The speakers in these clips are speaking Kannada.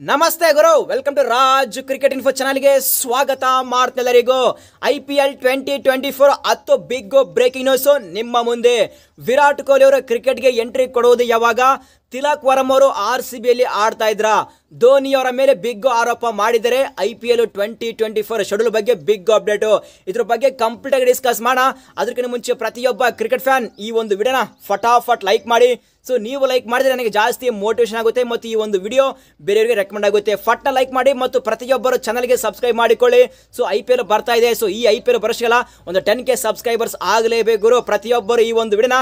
ನಮಸ್ತೆ ಗುರು, welcome to Raj cricket info ಚಾನಲ್ಗೆ ಸ್ವಾಗತ ಮಾಡ್ತೆಲ್ಲರಿಗೂ. IPL 2024 10 ಬಿಗ್ ಬ್ರೇಕಿಂಗ್ ನ್ಯೂಸ್ ನಿಮ್ಮ ಮುಂದೆ. ವಿರಾಟ್ ಕೊಹ್ಲಿ ಅವರು ಕ್ರಿಕೆಟ್ಗೆ ಎಂಟ್ರಿ ಕೊಡುವುದು ಯಾವಾಗ? ತಿಲಕ್ ವರ್ಮ ಅವರು RCBಯಲ್ಲಿ ಆಡ್ತಾ ಇದ್ರ. ಧೋನಿ ಅವರ ಮೇಲೆ ಬಿಗ್ ಆರೋಪ ಮಾಡಿದರೆ IPL 2024 ಶೆಡ್ಯೂಲ್ ಬಗ್ಗೆ ಬಿಗ್ ಅಪ್ಡೇಟ್. ಇದ್ರ ಬಗ್ಗೆ ಕಂಪ್ಲೀಟ್ ಆಗಿ ಡಿಸ್ಕಸ್ ಮಾಡೋಣ. ಅದಕ್ಕಿಂತ ಮುಂಚೆ ಪ್ರತಿಯೊಬ್ಬ ಕ್ರಿಕೆಟ್ ಫ್ಯಾನ್ ಈ ಒಂದು ವಿಡಿಯೋನ ಫಟಾಫಟ್ ಲೈಕ್ ಮಾಡಿ. ಸೊ ನೀವು ಲೈಕ್ ಮಾಡಿದ್ರೆ ನನಗೆ ಜಾಸ್ತಿ ಮೋಟಿವೇಶನ್ ಆಗುತ್ತೆ ಮತ್ತು ಈ ಒಂದು ವಿಡಿಯೋ ಬೇರೆಯವರಿಗೆ ರೆಕಮೆಂಡ್ ಆಗುತ್ತೆ. ಫಟ್ನ ಲೈಕ್ ಮಾಡಿ ಮತ್ತು ಪ್ರತಿಯೊಬ್ಬರು ಚಾನಲ್ಗೆ ಸಬ್ಸ್ಕ್ರೈಬ್ ಮಾಡಿಕೊಳ್ಳಿ. ಸೊ IPL ಬರ್ತಾ ಇದೆ. ಸೊ ಈ IPL ಬರೋಷ್ಟೆಲ್ಲ ಒಂದು 10K ಸಬ್ಸ್ಕ್ರೈಬರ್ಸ್ ಆಗಲೇಬೇಕು ಗುರು. ಪ್ರತಿಯೊಬ್ಬರು ಈ ಒಂದು ವಿಡಿಯೋನ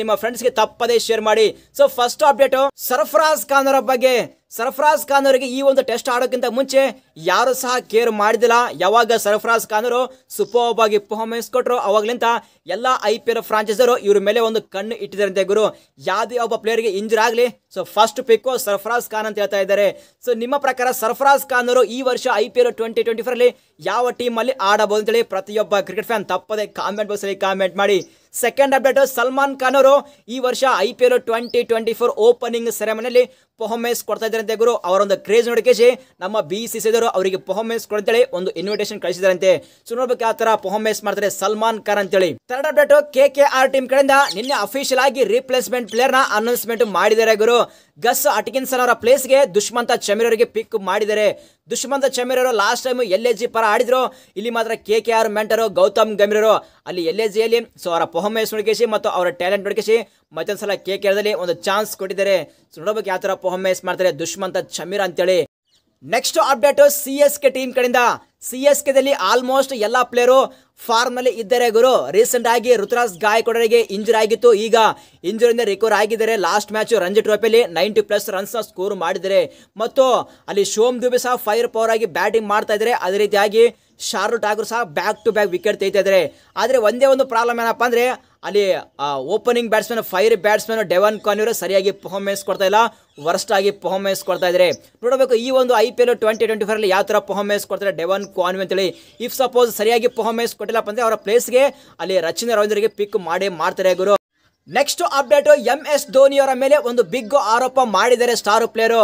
ನಿಮ್ಮ ಫ್ರೆಂಡ್ಸ್ಗೆ ತಪ್ಪದೇ ಶೇರ್ ಮಾಡಿ. So first update Sarfaraz Khan ಅವರ ಬಗ್ಗೆ. ಸರ್ಫರಾಜ್ ಖಾನ್ ಅವರಿಗೆ ಈ ಒಂದು ಟೆಸ್ಟ್ ಆಡೋಕ್ಕಿಂತ ಮುಂಚೆ ಯಾರು ಸಹ ಕೇರ್ ಮಾಡಿದಿಲ್ಲ. ಯಾವಾಗ ಸರ್ಫರಾಜ್ ಖಾನ್ ಅವರು ಸೂಪರ್ಬ್ ಆಗಿ ಪರ್ಫಾರ್ಮೆನ್ಸ್ ಕೊಟ್ಟರು ಅವಾಗ್ಲಿಂತ ಎಲ್ಲ IPL ಫ್ರಾಂಚೈಸ್ ಅವರು ಇವ್ರ ಮೇಲೆ ಒಂದು ಕಣ್ಣು ಇಟ್ಟಿದ್ದಾರೆ ಗುರು. ಯಾವುದೇ ಒಬ್ಬ ಪ್ಲೇಯರ್ಗೆ ಇಂಜರ್ ಆಗಲಿ, ಸೊ ಫಸ್ಟ್ ಪಿಕ್ ಸರ್ಫರಾಜ್ ಖಾನ್ ಅಂತ ಹೇಳ್ತಾ ಇದ್ದಾರೆ. ಸೊ ನಿಮ್ಮ ಪ್ರಕಾರ ಸರ್ಫರಾಜ್ ಖಾನ್ ಅವರು ಈ ವರ್ಷ IPL 2024 ಅಲ್ಲಿ ಯಾವ ಟೀಮ್ ಅಲ್ಲಿ ಆಡಬಹುದು ಅಂತೇಳಿ ಪ್ರತಿಯೊಬ್ಬ ಕ್ರಿಕೆಟ್ ಫ್ಯಾನ್ ತಪ್ಪದೆ ಕಾಮೆಂಟ್ ಬಾಕ್ಸ್ ಅಲ್ಲಿ ಕಾಮೆಂಟ್ ಮಾಡಿ. ಸೆಕೆಂಡ್ ಅಪ್ಡೇಟ್, ಸಲ್ಮಾನ್ ಖಾನ್ ಅವರು ಈ ವರ್ಷ IPL 2024 ಓಪನಿಂಗ್ ಸೆರೆಮನಿಯಲ್ಲಿ ಪರ್ಫಾರ್ಮೆನ್ಸ್ ಕೊಡ್ತಾ ಇದ್ದಾರಂತೆ ಗುರು. ಅವರೊಂದು ಕ್ರೇಜ್ ನೋಡಿಕೇಶಿ ನಮ್ಮ BCCI ಅವರಿಗೆ ಪರ್ಫಾರ್ಮೆನ್ಸ್ ಕೊಡ್ತೇಳಿ ಒಂದು ಇನ್ವಿಟೇಷನ್ ಕಳಿಸಿದಾರಂತೆ. ಸೊ ನೋಡ್ಬೇಕು ಯಾವ ತರ ಪರ್ಫಾರ್ಮೆನ್ಸ್ ಮಾಡ್ತಾರೆ ಸಲ್ಮಾನ್ ಖಾನ್ ಅಂತೇಳಿ. ಥರ್ಡ್ ಅಪ್ಡೇಟ್, KKR ಟೀಮ್ ಕಡೆಯಿಂದ ನಿನ್ನೆ ಅಫಿಷಿಯಲ್ ಆಗಿ ರೀಪ್ಲೇಸ್ಮೆಂಟ್ ಪ್ಲೇಯರ್ ನ ಅನೌನ್ಸ್ಮೆಂಟ್ ಮಾಡಿದ್ದಾರೆ ಗುರು. ಗಸ್ ಅಟ್ಕಿನ್ಸನ್ ಅವರ ಪ್ಲೇಸ್ಗೆ ದುಷ್ಮಂತ ಚಮೀರ್ ಅವರಿಗೆ ಪಿಕ್ ಮಾಡಿದ್ದಾರೆ. ದುಷ್ಮಂತ ಚಮೀರ್ ಅವರು ಲಾಸ್ಟ್ ಟೈಮ್ LAG ಪರ ಆಡಿದ್ರು. ಇಲ್ಲಿ ಮಾತ್ರ KKR ಮೆಂಟರ್ ಗೌತಮ್ ಗಂಭೀರ್ ಅವರು ಅಲ್ಲಿ LAGಯಲ್ಲಿ ಸೊ ಅವರ ಪರ್ಫಾರ್ಮೆನ್ಸ್ ನೋಡಿಕೇಸಿ ಮತ್ತು ಅವರ ಟ್ಯಾಲೆಂಟ್ ನೋಡಿಕೇಸಿ ಮತ್ತೊಂದ್ಸಲ KKR ದಲ್ಲಿ ಒಂದು ಚಾನ್ಸ್ ಕೊಟ್ಟಿದ್ದಾರೆ. ಸೊ ನೋಡಬೇಕು ಯಾವ ತರ ಪರ್ಫಾರ್ಮೆನ್ಸ್ ಮಾಡ್ತಾರೆ ದುಷ್ಮಂತ ಚಮೀರ್ ಅಂತೇಳಿ. ನೆಕ್ಸ್ಟ್ ಅಪ್ಡೇಟ್, CSK ಟೀಮ್ ಕಡೆಯಿಂದ. CSK ದಲ್ಲಿ ಆಲ್ಮೋಸ್ಟ್ ಎಲ್ಲಾ ಪ್ಲೇಯರು ಫಾರ್ಮ್ ನಲ್ಲಿ ಇದ್ದಾರೆ ಗುರು. ರೀಸೆಂಟ್ ಆಗಿ ಋತುರಾಜ್ ಗಾಯಕ್ವಾಡ್ಗೆ ಇಂಜುರಿ ಆಗಿತ್ತು. ಈಗ ಇಂಜುರಿಯಿಂದ ರಿಕವರ್ ಆಗಿದ್ದಾರೆ. ಲಾಸ್ಟ್ ಮ್ಯಾಚ್ ರಂಜಿ ಟ್ರೋಫಿಯಲ್ಲಿ 90+ ರನ್ಸ್ ಸ್ಕೋರ್ ಮಾಡಿದ್ದಾರೆ. ಮತ್ತು ಅಲ್ಲಿ ಶೋಮ್ ದುಬೆ ಸಹ ಫೈರ್ ಪವರ್ ಆಗಿ ಬ್ಯಾಟಿಂಗ್ ಮಾಡ್ತಾ ಇದ್ದಾರೆ. ಅದೇ ರೀತಿಯಾಗಿ ಶಾರ್ದುಲ್ ಠಾಕೂರ್ ಸಹ ಬ್ಯಾಕ್ ಟು ಬ್ಯಾಕ್ ವಿಕೆಟ್ ತೆಗಿತಾ ಇದ್ದಾರೆ. ಆದರೆ ಒಂದೇ ಒಂದು ಪ್ರಾಬ್ಲಮ್ ಏನಪ್ಪಾ ಅಂದ್ರೆ ಅಲ್ಲಿ opening batsman fire batsman Devon Conway ಸರಿಯಾಗಿ ಪರ್ಫಾರ್ಮೆನ್ಸ್ ಕೊಡ್ತಾ ಇಲ್ಲ, ವರ್ಸ್ಟ್ ಆಗಿ ಪರ್ಫಾರ್ಮೆನ್ಸ್ ಕೊಡ್ತಾ ಇದ್ದಾರೆ. ನೋಡಬೇಕು ಈ ಒಂದು IPL 2024 ಅಲ್ಲಿ ಯಾವ ತರ ಪರ್ಫಾರ್ಮೆನ್ಸ್ ಕೊಡ್ತಾರೆ ಡೆವನ್ ಕಾನ್ವೆ ಅಂತೇಳಿ. ಇಫ್ ಸಪೋಸ್ ಸರಿಯಾಗಿ ಪರ್ಫಾರ್ಮೆನ್ಸ್ ಕೊಟ್ಟಿಲ್ಲಪ್ಪ ಅಂದ್ರೆ ಅವರ ಪ್ಲೇಸ್ಗೆ ಅಲ್ಲಿ ರಚಿನ್ ರವೀಂದ್ರಿಗೆ ಪಿಕ್ ಮಾಡ್ತಾರೆ ಗುರು. ನೆಕ್ಸ್ಟ್ ಅಪ್ಡೇಟ್, MS ಧೋನಿ ಅವರ ಮೇಲೆ ಒಂದು ಬಿಗ್ ಆರೋಪ ಮಾಡಿದ್ದಾರೆ ಸ್ಟಾರ್ ಪ್ಲೇಯರ್.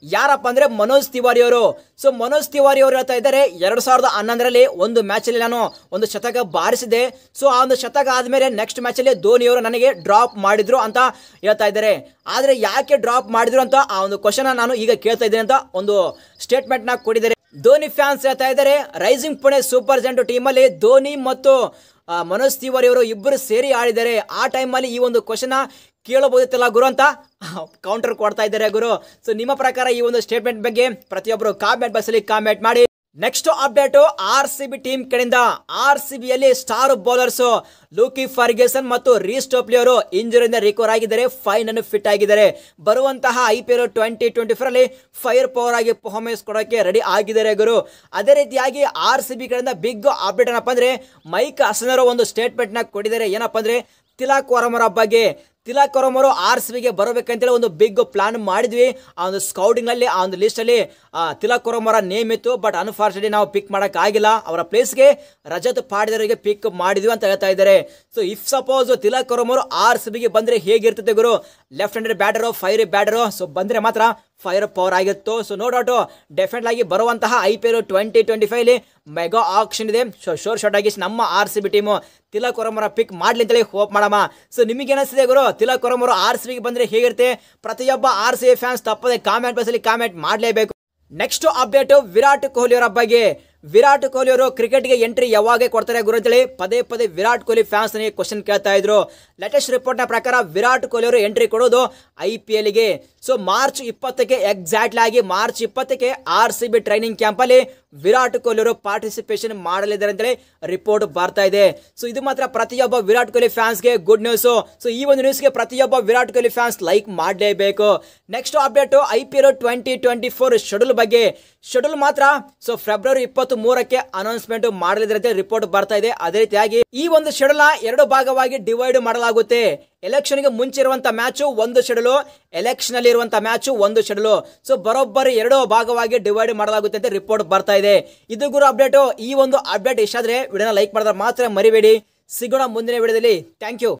ಯಾರಪ್ಪ ಅಂದ್ರೆ ಮನೋಜ್ ತಿವಾರಿ ಅವರು. ಸೊ ಮನೋಜ್ ತಿವಾರಿ ಅವರು ಹೇಳ್ತಾ ಇದ್ದಾರೆ 2011ರಲ್ಲಿ ಒಂದು ಮ್ಯಾಚ್ ಅಲ್ಲಿ ನಾನು ಒಂದು ಶತಕ ಬಾರಿಸಿದೆ. ಸೊ ಆ ಒಂದು ಶತಕ ಆದ್ಮೇಲೆ ನೆಕ್ಸ್ಟ್ ಮ್ಯಾಚ್ ಅಲ್ಲಿ ಧೋನಿ ಅವರು ನನಗೆ ಡ್ರಾಪ್ ಮಾಡಿದ್ರು ಅಂತ ಹೇಳ್ತಾ ಇದ್ದಾರೆ. ಆದ್ರೆ ಯಾಕೆ ಡ್ರಾಪ್ ಮಾಡಿದ್ರು ಅಂತ ಆ ಒಂದು ಕ್ವಶನ್ ನಾನು ಈಗ ಕೇಳ್ತಾ ಇದ್ದೇನೆ ಅಂತ ಒಂದು ಸ್ಟೇಟ್ಮೆಂಟ್ ನ ಕೊಟ್ಟಿದ್ದಾರೆ. ಧೋನಿ ಫ್ಯಾನ್ಸ್ ಹೇಳ್ತಾ ಇದ್ದಾರೆ ರೈಸಿಂಗ್ ಪುಣೆ ಸೂಪರ್ ಜೆಂಟ್ ಟೀಮ್ ಅಲ್ಲಿ ಧೋನಿ ಮತ್ತು ಮನೋಜ್ ತಿವಾರಿ ಅವರು ಇಬ್ಬರು ಸೇರಿ ಆಡಿದ್ದಾರೆ. ಆ ಟೈಮಲ್ಲಿ ಈ ಒಂದು ಕ್ವಶನ್ ಕೇಳಬಹುದಿತ್ತಲ್ಲ ಗುರು ಅಂತ ಕೌಂಟರ್ ಕೊಡ್ತಾ ಇದ್ದಾರೆ ಗುರು. ಸೊ ನಿಮ್ಮ ಪ್ರಕಾರ ಈ ಒಂದು ಸ್ಟೇಟ್ಮೆಂಟ್ ಬಗ್ಗೆ ಪ್ರತಿಯೊಬ್ಬರು ಕಾಮೆಂಟ್ ಬಾಕ್ಸ್ ಅಲ್ಲಿ ಕಾಮೆಂಟ್ ಮಾಡಿ. ನೆಕ್ಸ್ಟ್ ಅಪ್ಡೇಟ್, RCB ಟೀಮ್ ಕಡೆಯಿಂದ. RCBಯಲ್ಲಿ ಸ್ಟಾರ್ ಬೌಲರ್ಸ್ ಲೂಕಿ ಫರ್ಗ್ಯೂಸನ್ ಮತ್ತು ರೀಸ್ ಟೋಪ್ಲಿ ಅವರು ಇಂಜುರಿಯಿಂದ ರಿಕವರ್ ಆಗಿದ್ದಾರೆ. ಫೈನ್ ಅನ್ನು ಫಿಟ್ ಆಗಿದ್ದಾರೆ. ಬರುವಂತಹ IPL 2024 ಅಲ್ಲಿ ಫೈರ್ ಪವರ್ ಆಗಿ ಪರ್ಫಾರ್ಮೆನ್ಸ್ ಕೊಡೋಕೆ ರೆಡಿ ಆಗಿದ್ದಾರೆ ಗುರು. ಅದೇ ರೀತಿಯಾಗಿ RCB ಕಡೆಯಿಂದ ಬಿಗ್ ಅಪ್ಡೇಟ್ ಏನಪ್ಪ ಅಂದ್ರೆ ಮೈಕ್ ಹಸನ್ ಒಂದು ಸ್ಟೇಟ್ಮೆಂಟ್ ನ ಕೊಟ್ಟಿದ್ದಾರೆ. ಏನಪ್ಪ ಅಂದ್ರೆ ತಿಲಕ್ ವರ್ಮ ಬಗ್ಗೆ. ತಿಲಕ್ ವರ್ಮ ಅವರು RCBಗೆ ಬರಬೇಕಂತೇಳಿ ಒಂದು ಬಿಗ್ ಪ್ಲಾನ್ ಮಾಡಿದ್ವಿ. ಆ ಒಂದು ಸ್ಕೌಟಿಂಗ್ ನಲ್ಲಿ ಆ ಒಂದು ಲಿಸ್ಟ್ ಅಲ್ಲಿ ತಿಲಕ್ ವರ್ಮ ಅವರ ನೇಮ್ ಇತ್ತು. ಬಟ್ ಅನ್ಫಾರ್ಚುನೇಟ್ಲಿ ನಾವು ಪಿಕ್ ಮಾಡಕ್ ಆಗಿಲ್ಲ. ಅವರ ಪ್ಲೇಸ್ಗೆ ರಜತ್ ಪಾಟಿದಾರ್ಗೆ ಪಿಕ್ ಮಾಡಿದ್ವಿ ಅಂತ ಹೇಳ್ತಾ ಇದ್ದಾರೆ. So if suppose Tilak Varma ಅವರು RCBಗೆ ಬಂದ್ರೆ ಹೇಗಿರ್ತದೆ ಗುರು? Left handed batter, fire batter. So ಬಂದ್ರೆ ಮಾತ್ರ ಫೈರ್ ಪವರ್ ಆಗಿತ್ತು. ಸೊ ನೋ ಡೌಟ್ ಡೆಫಿನೆಟ್ ಆಗಿ ಬರುವಂತಹ IPL 2025 ಅಲ್ಲಿ ಮೆಗಾ ಆಕ್ಷನ್ ಇದೆ. ಸೊ ಶೋರ್ ಶಾರ್ಟ್ ಆಗಿ ನಮ್ಮ RCB team Tilak Varma pick ಮಾಡ್ಲಿ ಅಂತೇಳಿ ಹೋಪ್ ಮಾಡಮ್ಮ. ಸೊ ನಿಮಗೆ ಏನಿಸ್ತಿದೆ ಗುರು ತಿಲಕ್ ವರ್ಮ ಅವರು RCBಗೆ ಬಂದ್ರೆ ಹೇಗಿರುತ್ತೆ? ಪ್ರತಿಯೊಬ್ಬ RCB ಫ್ಯಾನ್ಸ್ ತಪ್ಪದೆ ಕಾಮೆಂಟ್ ಬಾಕ್ಸ್ ಅಲ್ಲಿ ಕಾಮೆಂಟ್ ಮಾಡಲೇಬೇಕು. ನೆಕ್ಸ್ಟ್ ಅಪ್ಡೇಟ್, ವಿರಾಟ್ ಕೊಹ್ಲಿ ಅವರ ಬಗ್ಗೆ. ವಿರಾಟ್ ಕೊಹ್ಲಿ ಅವರು ಕ್ರಿಕೆಟ್ಗೆ ಎಂಟ್ರಿ ಯಾವಾಗ ಕೊಡ್ತಾರೆ ಗುರು ಅಂತೇಳಿ ಪದೇ ವಿರಾಟ್ ಕೊಹ್ಲಿ ಫ್ಯಾನ್ಸ್ ನನಗೆ ಕ್ವಶನ್ ಕೇಳ್ತಾ ಇದ್ರು. ಲೇಟೆಸ್ಟ್ ರಿಪೋರ್ಟ್ ನ ಪ್ರಕಾರ ವಿರಾಟ್ ಕೊಹ್ಲಿ ಅವರು ಎಂಟ್ರಿ ಕೊಡೋದು IPLಗೆ. ಸೊ ಮಾರ್ಚ್ 20ಕ್ಕೆ ಎಕ್ಸಾಕ್ಟ್ಲಿ ಆಗಿ ಮಾರ್ಚ್ 20ಕ್ಕೆ RCB ಟ್ರೈನಿಂಗ್ ಕ್ಯಾಂಪ್ ಅಲ್ಲಿ ವಿರಾಟ್ ಕೊಹ್ಲಿ ಅವರು ಪಾರ್ಟಿಸಿಪೇಷನ್ ಮಾಡಲಿದ್ದಾರೆ ಅಂತೇಳಿ ರಿಪೋರ್ಟ್ ಬರ್ತಾ ಇದೆ. ಸೊ ಇದು ಮಾತ್ರ ಪ್ರತಿಯೊಬ್ಬ ವಿರಾಟ್ ಕೊಹ್ಲಿ ಫ್ಯಾನ್ಸ್ಗೆ ಗುಡ್ ನ್ಯೂಸ್. ಸೊ ಈ ಒಂದು ನ್ಯೂಸ್ಗೆ ಪ್ರತಿಯೊಬ್ಬ ವಿರಾಟ್ ಕೊಹ್ಲಿ ಫ್ಯಾನ್ಸ್ ಲೈಕ್ ಮಾಡಲೇಬೇಕು. ನೆಕ್ಸ್ಟ್ ಅಪ್ಡೇಟ್, IPL 2024 ಶೆಡ್ಯೂಲ್ ಬಗ್ಗೆ. ಶೆಡ್ಯೂಲ್ ಮಾತ್ರ ಸೊ ಫೆಬ್ರವರಿ 23ಕ್ಕೆ ಅನೌನ್ಸ್ಮೆಂಟ್ ಮಾಡಲಿದ್ದಾರೆ ಅಂತ ರಿಪೋರ್ಟ್ ಬರ್ತಾ ಇದೆ. ಅದೇ ರೀತಿಯಾಗಿ ಈ ಒಂದು ಶೆಡ್ಯೂಲ್ ಎರಡು ಭಾಗವಾಗಿ ಡಿವೈಡ್ ಮಾಡಲಾಗುತ್ತೆ. ಎಲೆಕ್ಷನ್ಗೆ ಮುಂಚೆ ಇರುವಂತ ಮ್ಯಾಚ್ ಒಂದು ಶೆಡ್ಯೂಲ್, ಎಲೆಕ್ಷನ್ ಅಲ್ಲಿ ಇರುವಂತ ಮ್ಯಾಚ್ ಒಂದು ಶೆಡ್ಯೂಲ್. ಸೊ ಬರೋಬ್ಬರಿ ಎರಡು ಭಾಗವಾಗಿ ಡಿವೈಡ್ ಮಾಡಲಾಗುತ್ತೆ ಅಂತ ರಿಪೋರ್ಟ್ ಬರ್ತಾ ಇದೆ. ಇದು ಗುರು ಅಪ್ಡೇಟ್. ಈ ಒಂದು ಅಪ್ಡೇಟ್ ಇಷ್ಟ ಆದ್ರೆ ವಿಡಿಯೋನ ಲೈಕ್ ಮಾಡಿದ್ರೆ ಮಾತ್ರ ಮರಿಬೇಡಿ. ಸಿಗೋಣ ಮುಂದಿನ ವಿಡಿಯೋದಲ್ಲಿ. Thank you.